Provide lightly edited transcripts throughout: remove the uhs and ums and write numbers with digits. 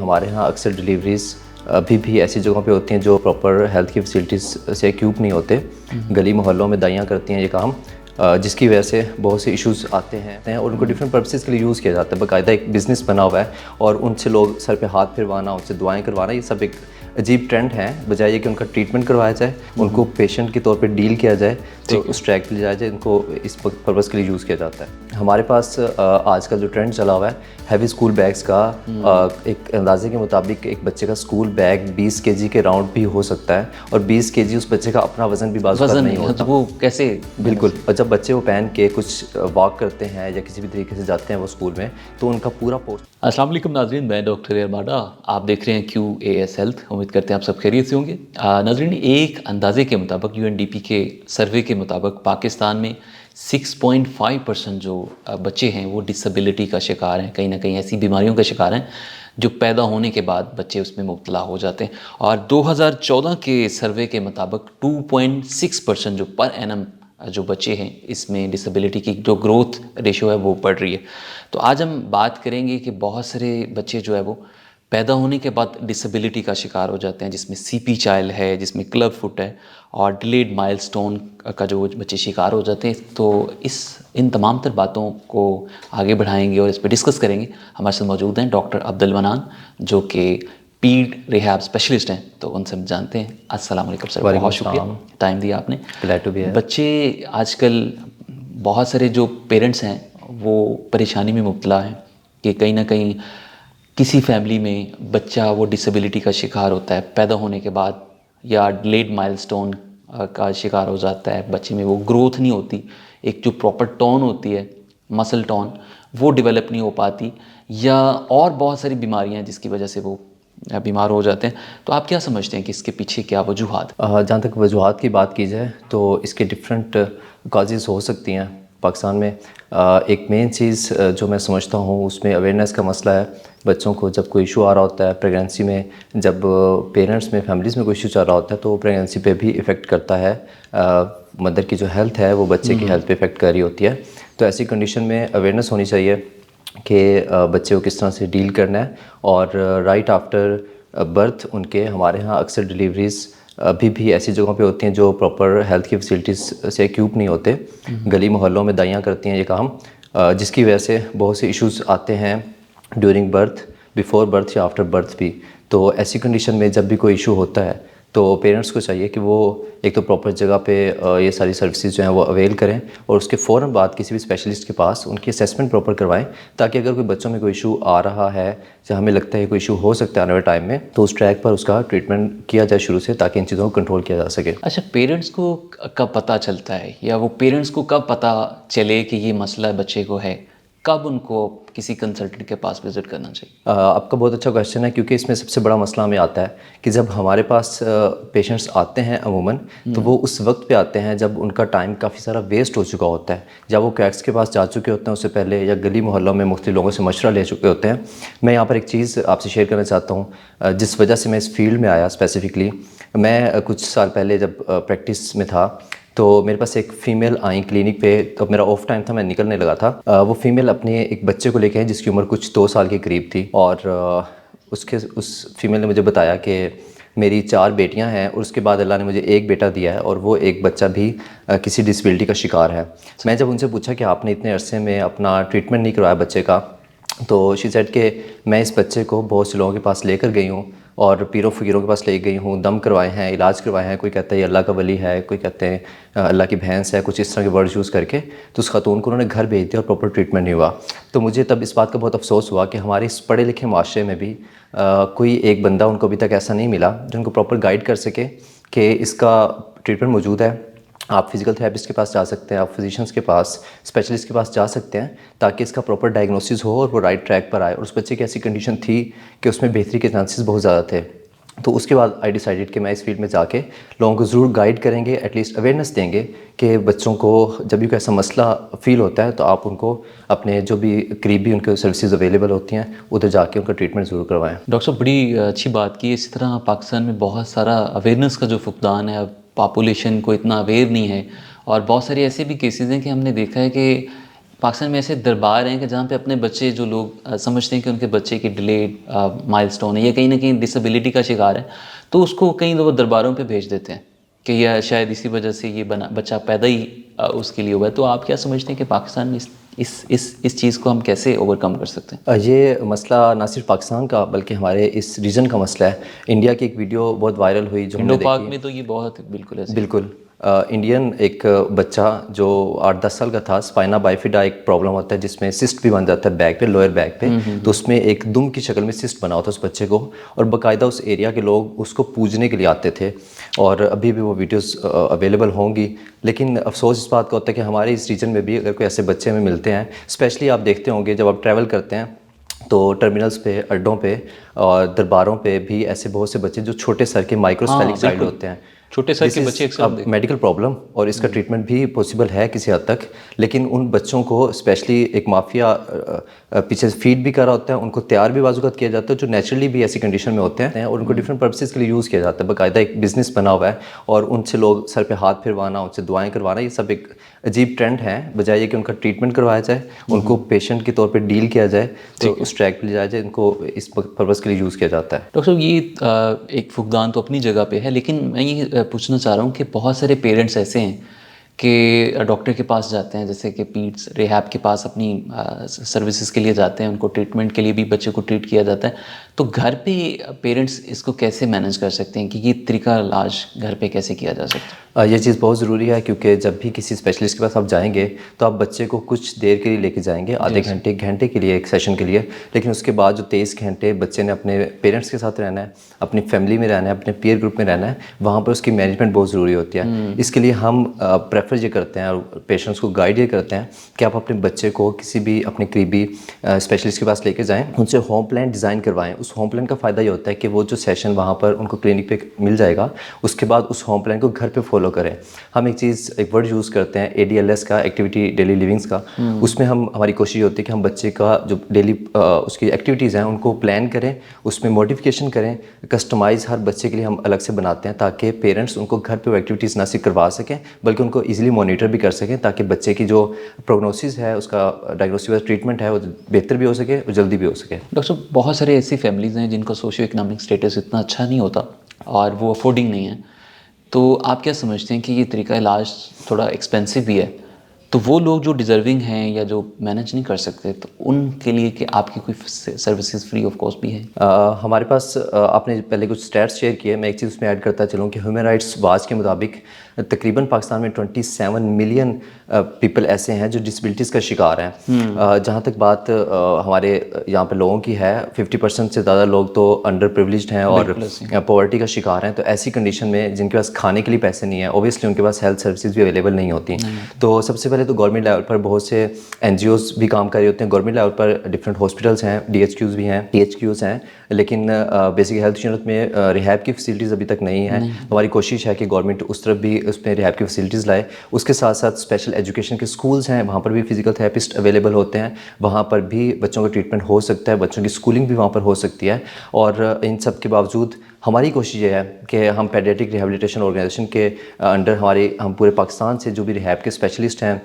हमारे यहाँ अक्सर डिलीवरीज़ अभी भी ऐसी जगहों पे होती हैं जो प्रॉपर हेल्थ की फैसिलिटीज़ से एक्यूप नहीं होते। गली मोहल्लों में दाइयाँ करती हैं ये काम, जिसकी वजह से बहुत से इश्यूज़ आते हैं और उनको डिफरेंट पर्पसेस के लिए यूज़ किया जाता है। बाकायदा एक बिज़नेस बना हुआ है और उनसे लोग सर पे हाथ फिरवाना, उनसे दुआएं करवाना, ये सब एक अजीब ट्रेंड है। बजाय ये कि उनका ट्रीटमेंट करवाया जाए, उनको पेशेंट के तौर पे डील किया जाए, तो उस ट्रैक पे ले जाया जाए, इनको इस पर्पज़ के लिए यूज़ किया जाता है। हमारे पास आजकल जो ट्रेंड चला हुआ है हैवी स्कूल बैग्स का, एक अंदाजे के मुताबिक एक बच्चे का स्कूल बैग 20 केजी के राउंड भी हो सकता है और 20 केजी उस बच्चे का अपना वज़न भी बाज़ नहीं होता। तो वो कैसे? बिल्कुल। और जब बच्चे वो पहन के कुछ वॉक करते हैं या किसी भी तरीके से जाते हैं वो स्कूल में, तो उनका पूरा पोस्ट। अस्सलाम वालेकुम नाज़रीन, मैं डॉक्टर अरमाडा, आप देख रहे हैं QAS हेल्थ। उम्मीद करते हैं आप सब खैरियत से होंगे। नाज़रीन, एक अंदाजे के मुताबिक UNDP के सर्वे के मुताबिक पाकिस्तान में 6.5% जो बच्चे हैं वो डिसेबिलिटी का शिकार हैं, कहीं ना कहीं ऐसी बीमारियों का शिकार हैं जो पैदा होने के बाद बच्चे उसमें मुब्तला हो जाते हैं। और 2014 के सर्वे के मुताबिक 2.6% जो पर एनम जो बच्चे हैं इसमें डिसेबिलिटी की जो ग्रोथ रेशो है वो बढ़ रही है। तो आज हम बात करेंगे कि बहुत सारे बच्चे जो है वो पैदा होने के बाद डिसेबिलिटी का शिकार हो जाते हैं, जिसमें CP चाइल्ड है, जिसमें क्लब फुट है और डिलेड माइलस्टोन का जो बच्चे शिकार हो जाते हैं। तो इन तमाम तर बातों को आगे बढ़ाएंगे और इस पर डिस्कस करेंगे। हमारे साथ मौजूद हैं डॉक्टर अब्दुल मनान, जो कि पीड रिहैब स्पेशलिस्ट हैं, तो उनसे हम जानते हैं। अस्सलाम वालेकुम सर, बहुत शुक्रिया टाइम दिया आपने। Glad to be here. बच्चे आजकल बहुत सारे जो पेरेंट्स हैं वो परेशानी में मुब्तला हैं कि कहीं ना कहीं किसी फैमिली में बच्चा वो डिसेबिलिटी का शिकार होता है पैदा होने के बाद, या डिलेड माइलस्टोन का शिकार हो जाता है। बच्चे में वो ग्रोथ नहीं होती, एक जो प्रॉपर टोन होती है, मसल टोन, वो डेवलप नहीं हो पाती, या और बहुत सारी बीमारियां हैं जिसकी वजह से वो बीमार हो जाते हैं। तो आप क्या समझते हैं कि इसके पीछे क्या वजूहात? जहाँ तक वजूहात की बात की जाए तो इसके डिफरेंट काजेज़ हो सकती हैं पाकिस्तान में। एक मेन चीज़ जो मैं समझता हूँ उसमें अवेयरनेस का मसला है। बच्चों को जब कोई इशू आ रहा होता है प्रेगनेंसी में, जब पेरेंट्स में, फैमिलीज़ में कोई इशू चल रहा होता है, तो प्रेगनेंसी पे भी इफ़ेक्ट करता है। मदर की जो हेल्थ है वो बच्चे की हेल्थ पे इफ़ेक्ट कर रही होती है। तो ऐसी कंडीशन में अवेयरनेस होनी चाहिए कि बच्चे को किस तरह से डील करना है। और राइट आफ्टर बर्थ उनके, हमारे यहाँ अक्सर डिलीवरीज़ अभी भी ऐसी जगहों पे होती हैं जो प्रॉपर हेल्थ की फैसिलिटीज़ से एक्यूप नहीं होते। गली मोहल्लों में दाइयाँ करती हैं ये काम, जिसकी वजह से बहुत से इश्यूज़ आते हैं ड्यूरिंग बर्थ, बिफोर बर्थ या आफ्टर बर्थ भी। तो ऐसी कंडीशन में जब भी कोई इशू होता है तो पेरेंट्स को चाहिए कि वो एक तो प्रॉपर जगह पे ये सारी सर्विसेज जो हैं वो अवेल करें और उसके फ़ौरन बाद किसी भी स्पेशलिस्ट के पास उनकी असेसमेंट प्रॉपर करवाएं, ताकि अगर कोई बच्चों में कोई इशू आ रहा है या हमें लगता है कोई इशू हो सकता है आने वाले टाइम में, तो उस ट्रैक पर उसका ट्रीटमेंट किया जाए शुरू से, ताकि इन चीज़ों को कंट्रोल किया जा सके। अच्छा, पेरेंट्स को कब पता चलता है, या वो पेरेंट्स को कब पता चले कि ये मसला बच्चे को है? कब उनको किसी कंसल्टेंट के पास विज़िट करना चाहिए? आपका बहुत अच्छा क्वेश्चन है, क्योंकि इसमें सबसे बड़ा मसला हमें आता है कि जब हमारे पास पेशेंट्स आते हैं अमूमन, तो वो उस वक्त पे आते हैं जब उनका टाइम काफ़ी सारा वेस्ट हो चुका होता है, जब वो क्रैक्स के पास जा चुके होते हैं उससे पहले, या गली मोहल्लों में मुख्तलिफ लोगों से मशवरा ले चुके होते हैं। मैं यहाँ पर एक चीज़ आपसे शेयर करना चाहता हूँ जिस वजह से मैं इस फील्ड में आया स्पेसिफ़िकली। मैं कुछ साल पहले जब प्रैक्टिस में था, तो मेरे पास एक फ़ीमेल आई क्लिनिक पे, तो मेरा ऑफ टाइम था, मैं निकलने लगा था। वो फ़ीमेल अपने एक बच्चे को लेके आई जिसकी उम्र कुछ 2 साल के करीब थी, और उस फीमेल ने मुझे बताया कि मेरी 4 बेटियां हैं और उसके बाद अल्लाह ने मुझे एक बेटा दिया है और वो एक बच्चा भी किसी डिसेबिलिटी का शिकार है। मैं जब उनसे पूछा कि आपने इतने अरसे में अपना ट्रीटमेंट नहीं करवाया बच्चे का, तो शी सेड कि मैं इस बच्चे को बहुत से लोगों के पास लेकर गई हूँ और पीरों फ़कीरों के पास ले गई हूँ, दम करवाए हैं, इलाज करवाए हैं। कोई कहता है ये अल्लाह का वली है, कोई कहते हैं अल्लाह की भैंस है, कुछ इस तरह के वर्ड यूज़ करके। तो उस खातून को उन्होंने घर भेज दिया और प्रॉपर ट्रीटमेंट नहीं हुआ। तो मुझे तब इस बात का बहुत अफसोस हुआ कि हमारे इस पढ़े लिखे माशरे में भी कोई एक बंदा उनको अभी तक ऐसा नहीं मिला जो उनको प्रॉपर गाइड कर सके कि इसका ट्रीटमेंट मौजूद है। आप फिज़िकल थेरेपिस्ट के पास जा सकते हैं, आप फिजिशियंस के पास, स्पेशलिस्ट के पास जा सकते हैं, ताकि इसका प्रॉपर डायग्नोसिस हो और वो राइट ट्रैक पर आए। और उस बच्चे की ऐसी कंडीशन थी कि उसमें बेहतरी के चांसेस बहुत ज़्यादा थे। तो उसके बाद आई डिसाइडेड कि मैं इस फील्ड में जाके लोगों को ज़रूर गाइड करेंगे, एटलीस्ट अवेयरनेस देंगे कि बच्चों को जब भी कोई ऐसा मसला फ़ील होता है तो आप उनको अपने जो भी करीबी उनके सर्विसेज अवेलेबल होती हैं उधर जाके उनका ट्रीटमेंट ज़रूर करवाएं। डॉक्टर साहब, बड़ी अच्छी बात की। इसी तरह पाकिस्तान में बहुत सारा अवेयरनेस का जो फुकदान है, पॉपुलेशन को इतना अवेयर नहीं है, और बहुत सारे ऐसे भी केसेस हैं कि हमने देखा है कि पाकिस्तान में ऐसे दरबार हैं कि जहाँ पे अपने बच्चे जो लोग समझते हैं कि उनके बच्चे की डिलेड माइलस्टोन है या कहीं ना कहीं डिसेबिलिटी का शिकार है, तो उसको कई लोग दरबारों पे भेज देते हैं कि यह शायद इसी वजह से ये बच्चा पैदा ही उसके लिए हुआ है। तो आप क्या समझते हैं कि पाकिस्तान में इस चीज़ को हम कैसे ओवरकम कर सकते हैं? ये मसला ना सिर्फ पाकिस्तान का बल्कि हमारे इस रीजन का मसला है। इंडिया की एक वीडियो बहुत वायरल हुई जो हमने इंडो पाक देखी। में तो ये बहुत बिल्कुल ऐसे बिल्कुल इंडियन एक बच्चा जो 8-10 साल का था, स्पाइना बाइफिडा एक प्रॉब्लम होता है जिसमें सिस्ट भी बन जाता है बैक पे, लोअर बैक पे। तो उसमें एक दुम की शक्ल में सिस्ट बना होता है उस बच्चे को, और बाकायदा उस एरिया के लोग उसको पूजने के लिए आते थे, और अभी भी वो वीडियोस अवेलेबल होंगी। लेकिन अफसोस इस बात का होता है कि हमारे इस रीजन में भी अगर कोई ऐसे बच्चे हमें मिलते हैं, स्पेशली आप देखते होंगे जब आप ट्रैवल करते हैं तो टर्मिनल्स पे, अड्डों पे और दरबारों पे भी ऐसे बहुत से बच्चे जो छोटे सर के माइक्रोस्फेलिक चाइल्ड होते हैं, छोटे सर के बच्चे अक्सर अब मेडिकल प्रॉब्लम, और इसका ट्रीटमेंट भी पॉसिबल है किसी हद तक। लेकिन उन बच्चों को स्पेशली एक माफिया पीछे फीड भी कर रहा होता है, उनको तैयार भी बाज़ किया जाता है जो नेचुरली भी ऐसी कंडीशन में होते हैं, और उनको डिफरेंट पर्पसेस के लिए यूज़ किया जाता है। बाकायदा एक बिजनेस बना हुआ है, और उनसे लोग सर पे हाथ फिरवाना, उनसे दुआएं करवाना, ये सब एक अजीब ट्रेंड है। बजाय ये कि उनका ट्रीटमेंट करवाया जाए, उनको पेशेंट के तौर पे डील किया जाए, तो उस ट्रैक पे ले जाया जाए, इनको इस पर्पज़ के लिए यूज़ किया जाता है। डॉक्टर साहब, ये एक फुकदान तो अपनी जगह पे है, लेकिन मैं ये पूछना चाह रहा हूँ कि बहुत सारे पेरेंट्स ऐसे हैं कि डॉक्टर के पास जाते हैं, जैसे कि पीड्स रिहैब के पास अपनी सर्विसेज के लिए जाते हैं, उनको ट्रीटमेंट के लिए भी बच्चे को ट्रीट किया जाता है। तो घर पे पेरेंट्स इसको कैसे मैनेज कर सकते हैं कि ये तरीका इलाज घर पे कैसे किया जा सकता है? ये चीज़ बहुत ज़रूरी है, क्योंकि जब भी किसी स्पेशलिस्ट के पास आप जाएंगे तो आप बच्चे को कुछ देर के लिए लेके जाएंगे, आधे घंटे, घंटे के लिए, एक सेशन के लिए। लेकिन उसके बाद जो 23 घंटे बच्चे ने अपने पेरेंट्स के साथ रहना है, अपनी फैमिली में रहना है, अपने पीयर ग्रुप में रहना है, वहाँ पर उसकी मैनेजमेंट बहुत ज़रूरी होती है। इसके लिए हम प्रेफर ये करते हैं और पेशेंट्स को गाइड ये करते हैं कि आप अपने बच्चे को किसी भी अपने करीबी स्पेशलिस्ट के पास लेके जाएँ, उनसे होम प्लान डिज़ाइन करवाएँ। उस होम प्लान का फ़ायदा ये होता है कि वो जो सेशन वहाँ पर उनको क्लिनिक पे मिल जाएगा, उसके बाद उस होम प्लान को घर पे फॉलो करें। हम एक वर्ड यूज़ करते हैं ADLS का, एक्टिविटी डेली लिविंग्स का। उसमें हमारी कोशिश होती है कि हम बच्चे का जो डेली उसकी एक्टिविटीज़ हैं उनको प्लान करें, उसमें मॉडिफिकेशन करें, कस्टमाइज़ हर बच्चे के लिए हम अलग से बनाते हैं, ताकि पेरेंट्स उनको घर पे वो एक्टिविटीज़ ना सिर्फ करवा सकें बल्कि उनको ईजिली मॉनिटर भी कर सकें, ताकि बच्चे की जो प्रोग्नोसिस है, उसका डायग्नोसिस ट्रीटमेंट है, वो बेहतर भी हो सके और जल्दी भी हो सके। डॉक्टर साहब, बहुत सारे ऐसी फैमिलीज़ हैं जिनका सोशियो इकोनॉमिक स्टेटस इतना अच्छा नहीं होता और वो अफोर्डिंग नहीं है, तो आप क्या समझते हैं कि ये तरीका इलाज थोड़ा एक्सपेंसिव भी है, तो वो लोग जो डिज़र्विंग हैं या जो मैनेज नहीं कर सकते, तो उनके लिए कि आपकी कोई सर्विसेज फ्री ऑफ कॉस्ट भी है? हमारे पास आपने पहले कुछ स्टैट्स शेयर किए, मैं एक चीज़ उसमें ऐड करता चलूँ कि ह्यूमन राइट्स वाच के मुताबिक तकरीबन पाकिस्तान में 27 मिलियन पीपल ऐसे हैं जो डिसेबिलिटीज़ का शिकार हैं। जहाँ तक बात हमारे यहाँ पे लोगों की है, 50% से ज़्यादा लोग तो अंडर प्रिविलेज्ड हैं और पॉवर्टी का शिकार हैं। तो ऐसी कंडीशन में जिनके पास खाने के लिए पैसे नहीं है, ओबियसली उनके पास हेल्थ सर्विसेज भी अवेलेबल नहीं होती। तो सबसे पहले तो गवर्नमेंट लेवल पर बहुत से NGOs भी काम कर रहे होते हैं। गवर्नमेंट लेवल पर डिफरेंट हॉस्पिटल्स हैं, DHQs भी हैं, THQs हैं, लेकिन बेसिक हेल्थ यूनिट में रिहैब की फैसिलिटीज़ अभी तक नहीं है। हमारी कोशिश है कि गवर्नमेंट उस तरफ भी उसमें रिहैब की फैसिलिटीज़ लाए। उसके साथ साथ स्पेशल एजुकेशन के स्कूल्स हैं, वहाँ पर भी फिजिकल थेरेपिस्ट अवेलेबल होते हैं, वहाँ पर भी बच्चों का ट्रीटमेंट हो सकता है, बच्चों की स्कूलिंग भी वहाँ पर हो सकती है। और इन सब के बावजूद हमारी कोशिश ये है कि हम पेडियाट्रिक रिहेबिलिटेशन ऑर्गेनाइजेशन के अंडर हम पूरे पाकिस्तान से जो भी रिहैब के स्पेशलिस्ट हैं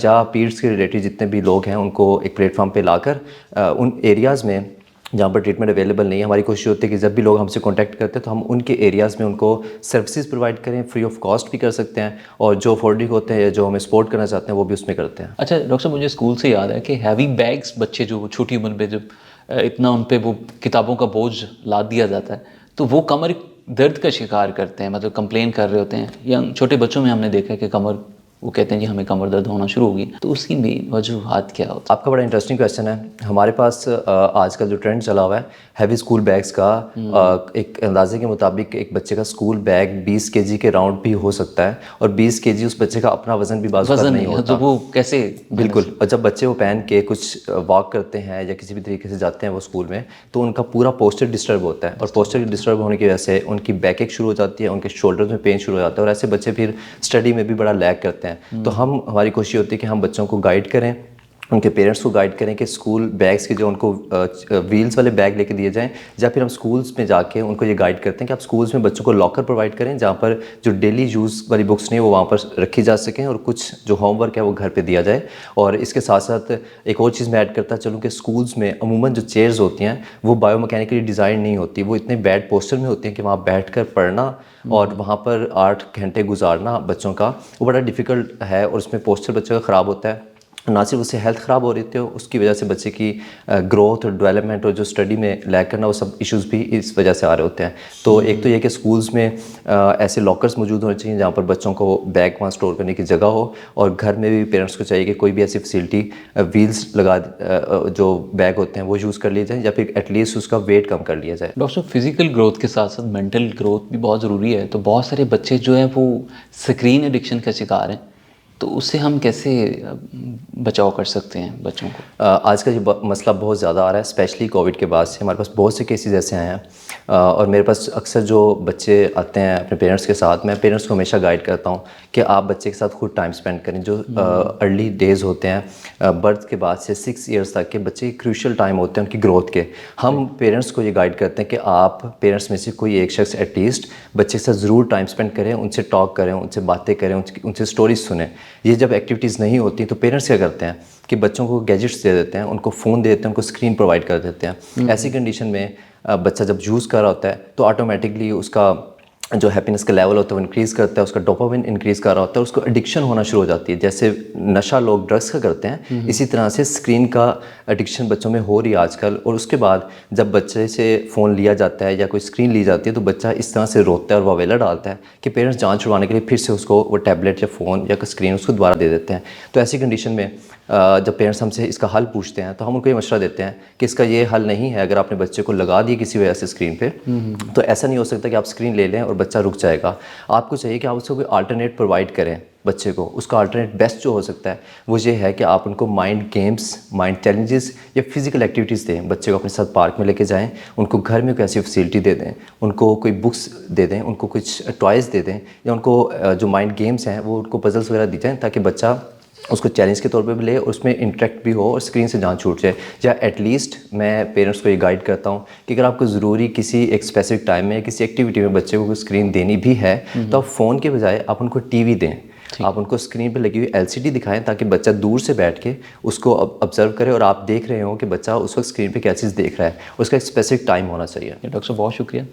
या पीड्स के रिलेटेड जितने भी लोग हैं उनको एक प्लेटफॉर्म पे लाकर उन एरियाज़ में जहाँ पर ट्रीटमेंट अवेलेबल नहीं है, हमारी कोशिश होती है कि जब भी लोग हमसे कांटेक्ट करते हैं तो हम उनके एरियाज़ में उनको सर्विसेज प्रोवाइड करें, फ्री ऑफ कॉस्ट भी कर सकते हैं, और जो अफोर्डिंग होते हैं या जो हमें सपोर्ट करना चाहते हैं वो भी उसमें करते हैं। अच्छा डॉक्टर साहब, मुझे स्कूल से याद है कि हैवी बैग्स बच्चे जो छोटी उम्र में जब इतना उन पे वो किताबों का बोझ लाद दिया जाता है, तो वो कमर दर्द का शिकार करते हैं, मतलब कंप्लेन कर रहे होते हैं। या छोटे बच्चों में हमने देखा है कि कमर, वो कहते हैं जी हमें कमर दर्द होना शुरू होगी, तो उसकी भी वजूहात क्या होती है? आपका बड़ा इंटरेस्टिंग क्वेश्चन है। हमारे पास आजकल जो ट्रेंड चला हुआ है हैवी स्कूल बैग्स का, एक अंदाजे के मुताबिक एक बच्चे का स्कूल बैग 20 kg के राउंड भी हो सकता है, और 20 kg उस बच्चे का अपना वजन भी बाज़ नहीं होता। तो वो कैसे? बिल्कुल। और जब बच्चे वो पहन के कुछ वॉक करते हैं या किसी भी तरीके से जाते हैं वो स्कूल में, तो उनका पूरा पोस्चर डिस्टर्ब होता है, और पोस्चर डिस्टर्ब होने की वजह से उनकी बैक एक शुरू हो जाती है, उनके शोल्डर्स में पेन शुरू हो जाता है, और ऐसे बच्चे फिर स्टडी में भी बड़ा लैग करते हैं। तो हमारी कोशिश होती है कि हम बच्चों को गाइड करें, उनके पेरेंट्स को गाइड करें कि स्कूल बैग्स के जो उनको व्हील्स वाले बैग लेके दिए जाएं, या फिर हम स्कूल्स में जाके उनको ये गाइड करते हैं कि आप स्कूल्स में बच्चों को लॉकर प्रोवाइड करें जहाँ पर जो डेली यूज़ वाली बुक्स नहीं वो वहाँ पर रखी जा सकें, और कुछ जो होमवर्क है वो घर पे दिया जाए। और इसके साथ साथ एक और चीज़ मैं ऐड करता चलूँ कि स्कूल्स में अमूमन जो चेयर्स होती हैं वो बायोमैकेनिकली डिज़ाइन नहीं होती, वो इतने बैड पोस्चर में होती हैं कि वहाँ बैठ कर पढ़ना और वहाँ पर 8 घंटे गुजारना बच्चों का वो बड़ा डिफ़िकल्ट है, और उसमें पोस्चर बच्चों का ख़राब होता है। ना सिर्फ उससे हेल्थ ख़राब हो रही थी, उसकी वजह से बच्चे की ग्रोथ और डेवलपमेंट और जो स्टडी में लैग करना वो सब इश्यूज़ भी इस वजह से आ रहे होते हैं। तो एक तो ये कि स्कूल्स में ऐसे लॉकर्स मौजूद होने चाहिए जहाँ पर बच्चों को बैग वहाँ स्टोर करने की जगह हो, और घर में भी पेरेंट्स को चाहिए कि कोई भी ऐसी फैसिलिटी व्हील्स लगा जो बैग होते हैं वो यूज़ कर लिए जाए, या फिर एटलीस्ट उसका वेट कम कर लिया जाए। डॉक्टर साहब, फिजिकल ग्रोथ के साथ साथ मेंटल ग्रोथ भी बहुत ज़रूरी है। तो बहुत सारे बच्चे जो है वो स्क्रीन एडिक्शन का शिकार हैं, तो उससे हम कैसे बचाव कर सकते हैं बच्चों को? आज का ये मसला बहुत ज़्यादा आ रहा है, स्पेशली कोविड के बाद से हमारे पास बहुत से केसेस ऐसे आए हैं। और मेरे पास अक्सर जो बच्चे आते हैं अपने पेरेंट्स के साथ, मैं पेरेंट्स को हमेशा गाइड करता हूँ कि आप बच्चे के साथ खुद टाइम स्पेंड करें। जो अर्ली डेज़ होते हैं बर्थ के बाद से 6 ईयर्स तक के बच्चे क्रूशियल टाइम होते हैं उनकी ग्रोथ के। हम पेरेंट्स को ये गाइड करते हैं कि आप पेरेंट्स में से कोई एक शख्स एटलीस्ट बच्चे के साथ ज़रूर टाइम स्पेंड करें, उनसे टॉक करें, उनसे बातें करें, उनसे स्टोरीज सुनें। ये जब एक्टिविटीज़ नहीं होती तो पेरेंट्स क्या करते हैं कि बच्चों को गैजेट्स दे देते हैं, उनको फ़ोन दे देते हैं, उनको स्क्रीन प्रोवाइड कर देते हैं। ऐसी कंडीशन में बच्चा जब यूज़ कर रहा होता है तो ऑटोमेटिकली उसका जो हैप्पीनेस का लेवल होता है वो इंक्रीज़ करता है, उसका डोपामिन इंक्रीज़ कर रहा होता है, उसको एडिक्शन होना शुरू हो जाती है। जैसे नशा लोग ड्रग्स का करते हैं, इसी तरह से स्क्रीन का एडिक्शन बच्चों में हो रही है आजकल। और उसके बाद जब बच्चे से फ़ोन लिया जाता है या कोई स्क्रीन ली जाती है तो बच्चा इस तरह से रोता है और वावेला डालता है कि पेरेंट्स जान छुड़वाने के लिए फिर से उसको वो टैबलेट या फ़ोन या स्क्रीन उसको दोबारा दे देते हैं। तो ऐसी कंडीशन में जब पेरेंट्स हमसे इसका हल पूछते हैं तो हम उनको ये मशवरा देते हैं कि इसका ये हल नहीं है। अगर आपने बच्चे को लगा दिए किसी वजह से स्क्रीन पे, तो ऐसा नहीं हो सकता कि आप स्क्रीन ले लें और बच्चा रुक जाएगा। आपको चाहिए कि आप उसको कोई अल्टरनेट प्रोवाइड करें बच्चे को। उसका अल्टरनेट बेस्ट जो हो सकता है वो ये है कि आप उनको माइंड गेम्स, माइंड चैलेंजेस या फिज़िकल एक्टिविटीज़ दें। बच्चे को अपने साथ पार्क में लेके जाएं, उनको घर में कोई ऐसी फैसिलिटी दे दें, उनको कोई बुक्स दे दें, उनको कुछ टॉयज़ दे दें, या उनको जो माइंड गेम्स हैं वो उनको पजल्स वगैरह दी जाएँ ताकि बच्चा उसको चैलेंज के तौर पे भी ले और उसमें इंटरेक्ट भी हो और स्क्रीन से जान छूट जाए। या एटलीस्ट मैं पेरेंट्स को ये गाइड करता हूँ कि अगर आपको ज़रूरी किसी एक स्पेसिफिक टाइम में या किसी एक्टिविटी में बच्चे को स्क्रीन देनी भी है तो आप फ़ोन के बजाय आप उनको टीवी दें। आप उनको स्क्रीन पे लगी हुई LCD दिखाएं ताकि बच्चा दूर से बैठ के उसको ऑब्जर्व करे और आप देख रहे हो कि बच्चा उस वक्त स्क्रीन पे क्या चीज़ देख रहा है। उसका एक स्पेसिफिक टाइम होना चाहिए। डॉक्टर साहब बहुत शुक्रिया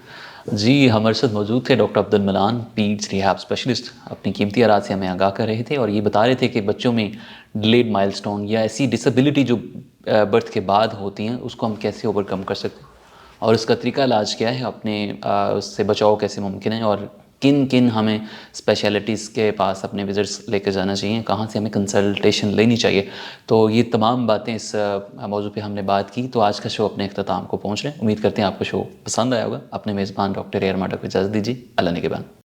जी। हमारे साथ मौजूद थे डॉक्टर अब्दुल मनान, पीड्स रिहैब स्पेशलिस्ट। अपनी कीमती आरात से हमें आगाह कर रहे थे और ये बता रहे थे कि बच्चों में डिलेड माइलस्टोन या ऐसी डिसेबिलिटी जो बर्थ के बाद होती हैं उसको हम कैसे ओवरकम कर सकते हैं और उसका तरीका इलाज क्या है, अपने उससे बचाव कैसे मुमकिन है और किन किन हमें स्पेशलिटीज़ के पास अपने विजिट्स लेकर जाना चाहिए, कहाँ से हमें कंसल्टेशन लेनी चाहिए। तो ये तमाम बातें इस मौजू पे हमने बात की। तो आज का शो अपने अख्ताम को पहुँच रहे हैं। उम्मीद करते हैं आपको शो पसंद आया होगा। अपने मेज़बान डॉक्टर ए आर माडा को इजाज़त दीजिए। अल्लाह निगहबान।